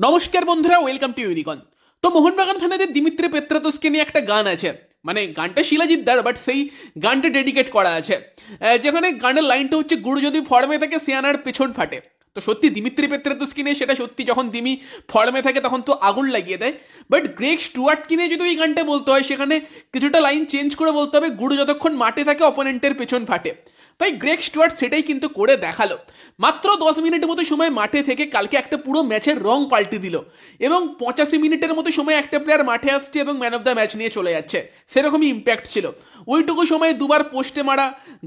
নমস্কার বন্ধুরা, welcome to ইউনিকন। তো মোহনবাগান ফ্যানেদের দিমিত্রি পেত্রাতোসকে নিয়ে একটা গান আছে, মানে গানটা শিলাজিৎদার, বাট সেই গানটা ডেডিকেট করা আছে, যেখানে গানের লাইনটা হচ্ছে গুরু যদি ফর্মে থাকে সিয়ানার পেছন ফাটে। তো সত্যি দিমিত্রি পেত্রাতোসকে নিয়ে সেটা সত্যি, যখন দিমি ফর্মে থাকে তখন তো আগুন লাগিয়ে দেয়। বাট গ্রেগ স্টুয়ার্টকে নিয়ে যদি ওই গানটা বলতে হয়, সেখানে কিছুটা লাইন চেঞ্জ করে বলতে হবে গুরু যতক্ষণ মাঠে থাকে অপোনেন্টের পেছন ফাটে। ভাই গ্রেগ স্টুয়ার্ট সেটাই কিন্তু করে দেখালো। মাত্র 10 মিনিটের মতো সময় মাঠে থেকে কালকে একটা পুরো ম্যাচের রং পাল্টে দিল, এবং 85 মিনিটের মতো সময় একটা প্লেয়ার মাঠে আসছে এবং ম্যান অফ দ্য ম্যাচ নিয়ে চলে যাচ্ছে, সেরকমই ইম্প্যাক্ট ছিল। ওইটুকু সময় দুবার পোস্টে মারা,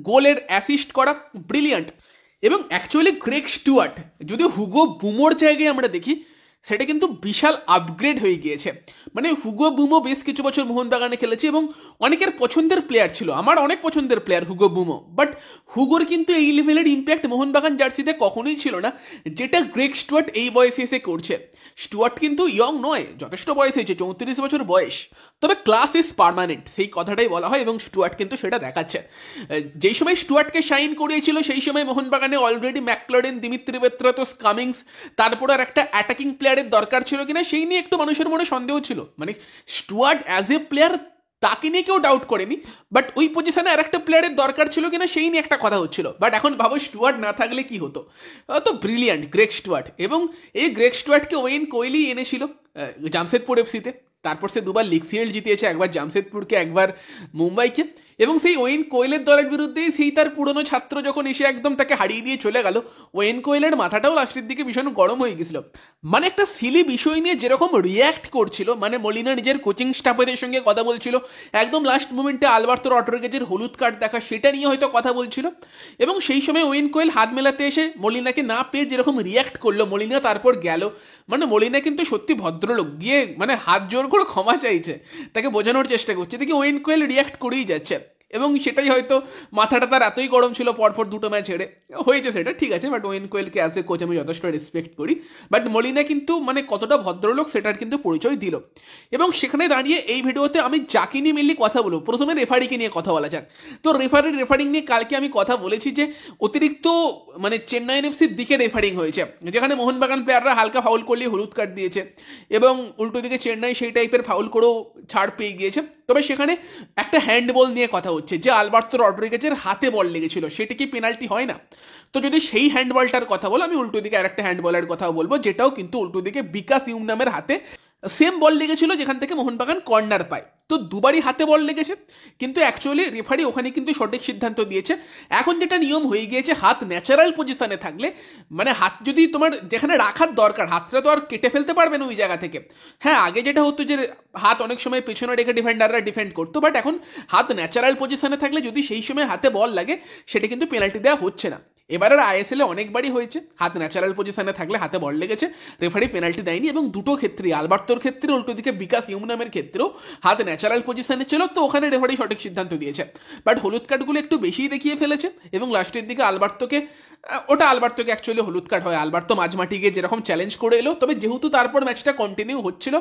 গোলের অ্যাসিস্ট করা, ব্রিলিয়ান্ট। এবং অ্যাকচুয়ালি গ্রেগ স্টুয়ার্ট যদি হুগো বুমোর জায়গায় আমরা দেখি, সেটা কিন্তু বিশাল আপগ্রেড হয়ে গিয়েছে। মানে হুগো বুমো বেশ কিছু বছর মোহনবাগানে খেলেছে এবং অনেকের পছন্দের প্লেয়ার ছিল, আমার অনেক পছন্দের প্লেয়ার হুগো বুমো। বাট হুগোর কিন্তু এই লেভেলের ইম্প্যাক্ট মোহনবাগান জার্সিতে কখনোই ছিল না, যেটা গ্রেগ স্টুয়ার্ট এই বয়সে এসে করছে। স্টুয়ার্ট কিন্তু ইয়ং নয়, যথেষ্ট বয়স হয়েছে, 34 বছর বয়স। তবে ক্লাস ইজ পার্মানেন্ট, সেই কথাটাই বলা হয়, এবং স্টুয়ার্ট কিন্তু সেটা দেখাচ্ছে। যেই সময় স্টুয়ার্টকে শাইন করিয়েছিল সেই সময় মোহনবাগানে অলরেডি ম্যাকলোডেন, দিমিত্রি পেত্রাতোস, কামিংস, তারপর আর একটা অ্যাটাকিং প্লেয়ারের দরকার ছিল কিনা সেই নিয়ে একটু মানুষের মনে সন্দেহ ছিল। মানে স্টুয়ার্ট অ্যাজ এ প্লেয়ার তাকে নিয়ে কেউ ডাউট করেনি, বাট ওই পজিশনে আর একটা প্লেয়ারের দরকার ছিল কিনা সেই নিয়ে একটা কথা হচ্ছিল। বাট এখন ভাবো স্টুয়ার্ট না থাকলে কি হতো। তো ব্রিলিয়ান্ট গ্রেগ স্টুয়ার্ট। এবং এই গ্রেগ স্টুয়ার্টকে ওয়েন কোহলি এনেছিল জামশেদপুর এফসিতে, তারপর সে দুবার লিগ শিল্ড জিতিয়েছে, একবার জামশেদপুরকে, একবার মুম্বাইকে। এবং সেই ওয়েন কোয়েলের দলের বিরুদ্ধেই সেই তার পুরনো ছাত্র যখন এসে একদম তাকে হারিয়ে দিয়ে চলে গেল, ওয়েন কোয়েলের মাথাটাও লাস্টের দিকে ভীষণ গরম হয়ে গেছিল। মানে একটা সিলি বিষয় নিয়ে যেরকম রিয়্যাক্ট করছিল, মানে মলিনা নিজের কোচিং স্টাফের সঙ্গে কথা বলছিল, একদম লাস্ট মোমেন্টে আলবার্তো রড্রিগেজের হলুদ কার্ড দেখা, সেটা নিয়ে হয়তো কথা বলছিল। এবং সেই সময় ওয়েন কোয়েল হাত মেলাতে এসে মলিনাকে না পেয়ে যেরকম রিয়্যাক্ট করলো, মলিনা তারপর গেল। মানে মলিনা কিন্তু সত্যি ভদ্রলোক, গিয়ে মানে হাত জোর করে ক্ষমা চাইছে, তাকে বোঝানোর চেষ্টা করছে, দেখি ওয়েন কোয়েল রিয়্যাক্ট করেই যাচ্ছে। এবং সেটাই হয়তো মাথাটা তার এতই গরম ছিল পরপর দুটো ম্যাচ হেরে হয়েছে, সেটা ঠিক আছে। বাট ওয়েন কোয়েলকে অ্যাজ এ কোচ আমি যথেষ্ট রেসপেক্ট করি। বাট মলিনা কিন্তু মানে কতটা ভদ্রলোক সেটার কিন্তু পরিচয় দিল। এবং সেখানে দাঁড়িয়ে এই ভিডিওতে আমি যাকে নিয়ে মেনলি কথা বলবো, প্রথমে রেফারিকে নিয়ে কথা বলা যাক। তো রেফারিং নিয়ে কালকে আমি কথা বলেছি যে অতিরিক্ত মানে চেন্নাইন এফসির দিকে রেফারিং হয়েছে, যেখানে মোহনবাগান প্লেয়াররা হালকা ফাউল করলে হলুদ কার্ড দিয়েছে, এবং উল্টো দিকে চেন্নাই সেই টাইপের ফাউল করেও ছাড় পেয়ে গিয়েছে। তবে সেখানে একটা হ্যান্ডবল নিয়ে কথা হচ্ছে, যে আলবার্তো রড্রিগেজের হাতে বল লেগেছিল, সেটা কি পেনাল্টি হয় না? তো যদি সেই হ্যান্ডবলটার কথা বলো, আমি উল্টো দিকে আরেকটা হ্যান্ডবলের কথাও বলবো, যেটাও কিন্তু উল্টো দিকে বিকাশ ইউম নামের হাতে সেম বল লেগেছিল, যেখান থেকে মোহনবাগান কর্নার পায়। তো দুবারই হাতে বল লেগেছে, কিন্তু অ্যাকচুয়ালি রেফারি ওখানে কিন্তু সঠিক সিদ্ধান্ত দিয়েছে। এখন যেটা নিয়ম হয়ে গিয়েছে, হাত ন্যাচারাল পজিশনে থাকলে, মানে হাত যদি তোমার যেখানে রাখার দরকার, হাতটা তো আর কেটে ফেলতে পারবে না ওই জায়গা থেকে। হ্যাঁ, আগে যেটা হতো যে হাত অনেক সময় পেছনে রেখে ডিফেন্ডাররা ডিফেন্ড করতো, বাট এখন হাত ন্যাচারাল পজিশনে থাকলে যদি সেই সময় হাতে বল লাগে, সেটা কিন্তু পেনাল্টি দেওয়া হচ্ছে না। এবারের আইএসএল এ অনেকবারই হয়েছে, হাত ন্যাচারাল পজিশনে থাকলে হাতে বল লেগেছে, রেফারি পেনাল্টি দেয়নি। এবং দুটো ক্ষেত্রে, আলবার্তোর ক্ষেত্রে, উল্টো দিকে বিকাশ ইউমনামের ক্ষেত্রেও হাত ন্যাচারাল পজিশনে ছিল, তো ওখানে রেফারি সঠিক সিদ্ধান্ত দিয়েছে। বাট হলুদ কার্ডগুলো একটু বেশিই দেখিয়ে ফেলেছে, এবং লাস্টের দিকে আলবার্তোকে অ্যাকচুয়ালি হলুদ কার্ড হয়। আলবার্তো মাঝমাঠি গিয়ে যেরকম চ্যালেঞ্জ করে এলো, তবে যেহেতু তারপর ম্যাচটা কন্টিনিউ হচ্ছিল,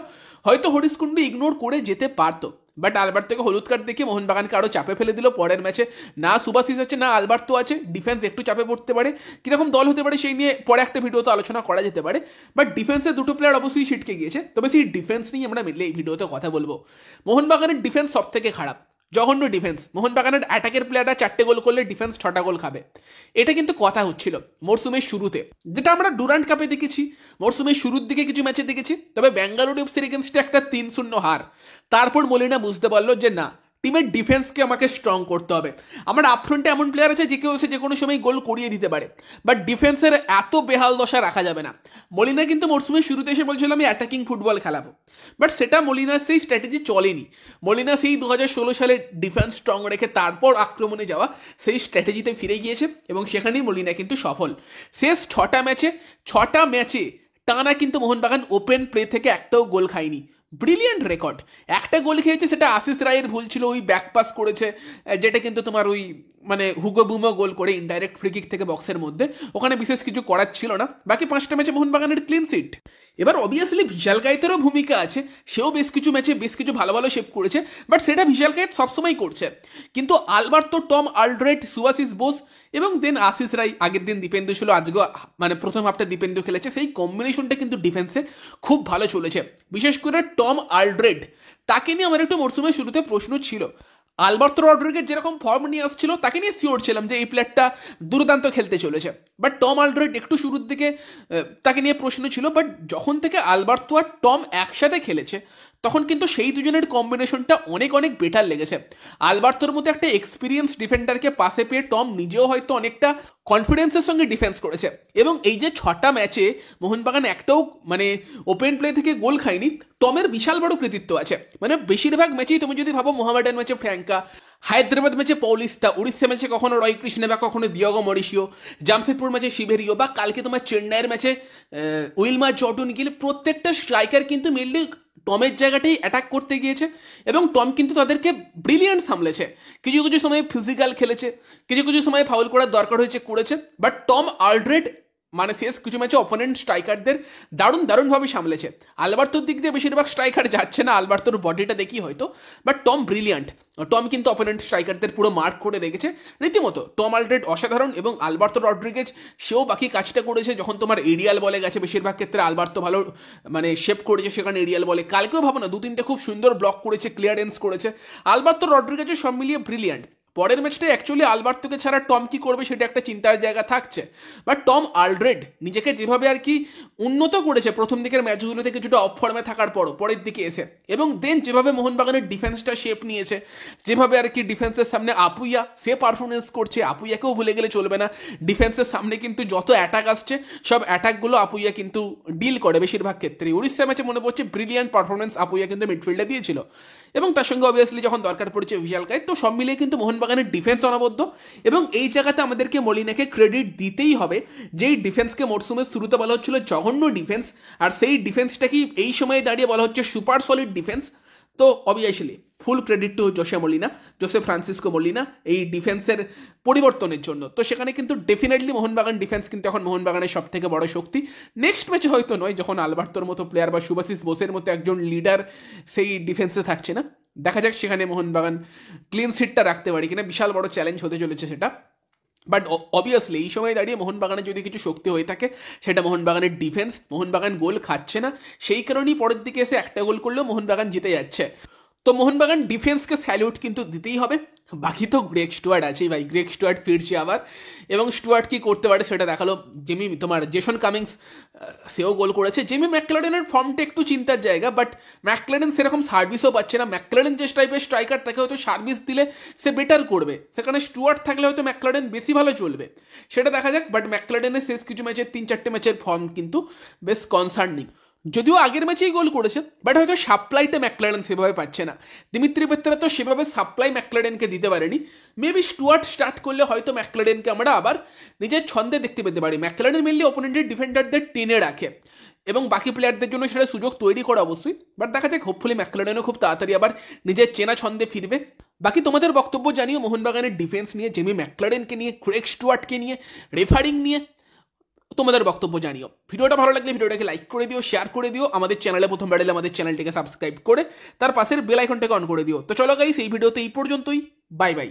হয়তো হরিশকুন্ডু ইগনোর করে যেতে পারতো। বাট আলবার্তোকে হলুদ কার্ড দেখে মোহনবাগানকে আরও চাপে ফেলে দিল। পরের ম্যাচে না সুবাসিস আছে, না আলবার্তো আছে, ডিফেন্স একটু চাপে পড়তে পারে, কিরকম দল হতে পারে সেই নিয়ে পরে একটা ভিডিওতে আলোচনা করা যেতে পারে। বাট ডিফেন্সের দুটো প্লেয়ার অবশ্যই ছিটকে গিয়েছে, তবে সেই ডিফেন্স নিয়ে আমরা মিললে এই ভিডিওতে কথা বলবো। মোহনবাগানের ডিফেন্স সব থেকে খারাপ, জঘন্য ডিফেন্স। মোহনবাগানের অ্যাটাকের প্লেয়াররা 4টে গোল করলে ডিফেন্স 6টা গোল খাবে, এটা কিন্তু কথা হচ্ছিল মরসুমের শুরুতে, যেটা আমরা ডুরান্ট কাপে দেখেছি, মরসুমের শুরুর দিকে কিছু ম্যাচে দেখেছি। তবে ব্যাঙ্গালোর এফসির এগেনস্টে একটা 3-0 হার, তারপর মলিনা বুঝতে পারলো যে না, টিমের ডিফেন্সকে আমাকে স্ট্রং করতে হবে। আমার আপফ্রন্টে এমন প্লেয়ার আছে যে কেউ এসে যে কোনো সময় গোল করিয়ে দিতে পারে, বাট ডিফেন্সের এত বেহাল দশা রাখা যাবে না। মলিনা কিন্তু মরসুমের শুরুতে এসে বলছিল আমি অ্যাটাকিং ফুটবল খেলাবো, বাট সেটা মলিনার সেই স্ট্র্যাটেজি চলেনি। মলিনা সেই 2016 সালে ডিফেন্স স্ট্রং রেখে তারপর আক্রমণে যাওয়া সেই স্ট্র্যাটেজিতে ফিরে গিয়েছে, এবং সেখানেই মলিনা কিন্তু সফল। শেষ 6টা ম্যাচে টানা কিন্তু মোহনবাগান ওপেন প্লে থেকে একটাও গোল খায়নি। Brilliant record. একটা গোল খেয়েছে, সেটা আশিস রায়ের ভুল ছিল, ওই ব্যাক পাস করেছে, যেটা কিন্তু তোমার ওই মানে হুগো বুমো গোল করে ইনডাইরেক্ট ফ্রি কিক থেকে বক্সের মধ্যে, ওখানে বিশেষ কিছু করার ছিল না। বাকি 5টা ম্যাচে মোহনবাগানের ক্লিন সিট। এবার অবভিয়াসলি বিশাল কায়েতেরও ভূমিকা আছে, সেও বেশ কিছু ম্যাচে বেশ কিছু ভালো ভালো শেপ করেছে, বাট সেটা বিশাল কায়েত সবসময় করছে। কিন্তু আলবার্তো, টম আলড্রেট, সুভাশিস বোস এবং দেন আশিস রায়, আগের দিন দীপেন্দু ছিল, আজকে মানে প্রথম হাফটা দীপেন্দু খেলেছে, সেই কম্বিনেশনটা কিন্তু ডিফেন্সে খুব ভালো চলেছে। বিশেষ করে টম আলড্রেট, তাকে নিয়ে আমার একটু মরসুমের শুরুতে প্রশ্ন ছিল। আলবার্তো রড্রিগেজ যেরকম ফর্ম নিয়ে আসছিল তাকে নিয়ে শিওর ছিলাম যে এই প্লেয়ারটা দুর্দান্ত খেলতে চলেছে, বাট টম আলড্রেট একটু শুরুর দিকে তাকে নিয়ে প্রশ্ন ছিল। বাট যখন থেকে আলবার্তো আর টম একসাথে খেলেছে তখন কিন্তু সেই দুজনের কম্বিনেশনটা অনেক অনেক বেটার লেগেছে। আলবার্তোর মতো একটা এক্সপিরিয়েন্স ডিফেন্ডারকে পাশে পেয়ে টম নিজেও হয়তো অনেকটা কনফিডেন্সের সঙ্গে ডিফেন্স করেছে। এবং এই যে 6টা ম্যাচে মোহনবাগান একটাও মানে ওপেন প্লে থেকে গোল খায়নি, টমের বিশাল বড় কৃতিত্ব আছে। মানে বেশিরভাগ ম্যাচেই তুমি যদি ভাবো, মোহামেডান ম্যাচে ফ্র্যাঙ্কা, হায়দ্রাবাদ ম্যাচে পৌলিস্তা, উড়িষ্যা ম্যাচে কখনো রয় কৃষ্ণ বা কখনো দিয়াগো মরিশিও, জামশেদপুর ম্যাচে শিবেরিও, বা কালকে তোমার চেন্নাইয়ের ম্যাচে উইলমার জর্ডন গিল, প্রত্যেকটা স্ট্রাইকার কিন্তু মেনলি টমের জায়গাটাই অ্যাটাক করতে গিয়েছে এবং টম কিন্তু তাদেরকে ব্রিলিয়ান্ট সামলেছে। কিছু কিছু সময় ফিজিক্যাল খেলেছে, কিছু কিছু সময় ফাউল করার দরকার হয়েছে করেছে, বাট টম আলড্রেড মানে শেষ কিছু ম্যাচে অপোনেন্ট স্ট্রাইকারদের দারুণভাবে সামলেছে। আলবার্তোর দিক দিয়ে বেশিরভাগ স্ট্রাইকার যাচ্ছে না, আলবার্তোর বডিটা দেখি হয়তো, বাট টম ব্রিলিয়ান্ট। টম কিন্তু অপোনেন্ট স্ট্রাইকারদের পুরো মার্ক করে রেখেছে রীতিমতো। টম আলড্রেড অসাধারণ এবং আলবার্তো রড্রিগেজ সেও বাকি কাজটা করেছে। যখন তোমার এরিয়াল বলে গেছে, বেশিরভাগ ক্ষেত্রে আলবার্তো ভালো মানে শেপ করেছে সেখানে এরিয়াল বলে। কালকেও ভাবো না, 2-3টে খুব সুন্দর ব্লক করেছে, ক্লিয়ারেন্স করেছে। আলবার্তো রড্রিগেজের সব মিলিয়ে ব্রিলিয়ান্ট। পরের ম্যাচটা অ্যাকচুয়ালি আলবার্তোকে ছাড়া টম কি করবে সেটা একটা চিন্তার জায়গা থাকছে, বাট টম আলড্রেড নিজেকে যেভাবে আর কি উন্নত করেছে প্রথম দিকের ম্যাচগুলোতে কিছুটা অফ ফর্মে থাকার পরও পরের দিকে এসে, এবং দেন যেভাবে মোহনবাগানের ডিফেন্সটা শেপ নিয়েছে, যেভাবে আর কি ডিফেন্সের সামনে আপুইয়া সে পারফরমেন্স করছে, আপুইয়াকেও ভুলে গেলে চলবে না। ডিফেন্সের সামনে কিন্তু যত অ্যাটাক আসছে সব অ্যাটাকগুলো আপুইয়া কিন্তু ডিল করে বেশিরভাগ ক্ষেত্রে। উড়িষ্যা ম্যাচে মনে পড়ছে ব্রিলিয়ান্ট পারফরমেন্স আপুইয়া কিন্তু মিডফিল্ডে দিয়েছিল, এবং তার সঙ্গে অবভিয়াসলি যখন দরকার পড়েছে বিশাল কায়েত। তো সব মিলিয়ে কিন্তু মোহনবাগানের ডিফেন্স অনবদ্য, এবং এই জায়গাতে আমাদেরকে মলিনাকে ক্রেডিট দিতেই হবে। যেই ডিফেন্সকে মরসুমের শুরুতে বলা হচ্ছিল জঘন্য ডিফেন্স, আর সেই ডিফেন্সটা কি এই সময়ে দাঁড়িয়ে বলা হচ্ছে সুপার সলিড ডিফেন্স। তো obviously full credit to Jose Francisco Molina এই ডিফেন্সের পরিবর্তনের জন্য। তো সেখানে কিন্তু ডেফিনেটলি মোহনবাগান ডিফেন্স কিন্তু এখন মোহনবাগানের সব থেকে বড় শক্তি। নেক্সট ম্যাচে হয়তো নয়, যখন আলবার্তোর মতো প্লেয়ার বা সুভাশিস বোসের মতো একজন লিডার সেই ডিফেন্সে থাকছে না, দেখা যাক সেখানে মোহনবাগান ক্লিন সিটটা রাখতে পারি কিনা। বিশাল বড় চ্যালেঞ্জ হতে চলেছে সেটা। বাট অবভিয়াসলি এই সময় দাঁড়িয়ে মোহনবাগানের যদি কিছু শক্তি হয়ে থাকে সেটা মোহনবাগানের ডিফেন্স। মোহনবাগান গোল খাচ্ছে না, সেই কারণেই পরের দিকে এসে একটা গোল করলেও মোহনবাগান জিতে যাচ্ছে। তো মোহনবাগান ডিফেন্সকে স্যালিউট কিন্তু দিতেই হবে। বাকি তো গ্রেগ স্টুয়ার্ট আছেই ভাই, গ্রেগ স্টুয়ার্ট ফিরছে আবার, এবং স্টুয়ার্ট কি করতে পারে সেটা দেখালো। জেসন কামিংস সেও গোল করেছে। জেমি ম্যাকক্লারেনের ফর্মটা একটু চিন্তার জায়গা, বাট ম্যাকক্লারেন সেরকম সার্ভিসও পাচ্ছে না। ম্যাকক্লারেন যে টাইপের স্ট্রাইকার তাকে হয়তো সার্ভিস দিলে সে বেটার করবে, সেখানে স্টুয়ার্ট থাকলে হয়তো ম্যাকক্লারেন বেশি ভালো চলবে, সেটা দেখা যাক। বাট ম্যাকক্লারেনের শেষ কিছু ম্যাচের 3-4টে ম্যাচের ফর্ম কিন্তু বেশ কনসার্নিং। যদিও আগের ম্যাচেই গোল করেছে, বাট হয়তো সাপ্লাইটা ম্যাকক্লারেন সেভাবে পাচ্ছে না। দিমিত্রি পেত্রা তো সেভাবে সাপ্লাই ম্যাকক্লারেনকে দিতে পারেনি। মেবি স্টুয়ার্ট স্টার্ট করলে হয়তো ম্যাকক্লারেনকে আমরা আবার নিজের ছন্দে দেখতে পেতে পারি। ম্যাকক্লারেন মেনলি অপোনেন্টের ডিফেন্ডারদের টেনে রাখে এবং বাকি প্লেয়ারদের জন্য সেটা সুযোগ তৈরি করে অবশ্যই। বাট দেখা যাক, হোপফুলি ম্যাকক্লারেনও খুব তাড়াতাড়ি আবার নিজের চেনা ছন্দে ফিরবে। বাকি তোমাদের বক্তব্য জানিও মোহনবাগানের ডিফেন্স নিয়ে, জেমি ম্যাকক্লারেনকে নিয়ে, ক্রেগ স্টুয়ার্টকে নিয়ে, রেফারিং নিয়ে তোমাদের বক্তব্য জানিও। ভিডিওটা ভালো লাগলে ভিডিওটাকে লাইক করে দিও, শেয়ার করে দিও। আমাদের চ্যানেলে প্রথম বাড়লে আমাদের চ্যানেলটিকে সাবস্ক্রাইব করে তার পাশের বেল আইকনটাকে অন করে দিও। তো চলো গাইস, এই ভিডিওতে এই পর্যন্তই। Bye bye.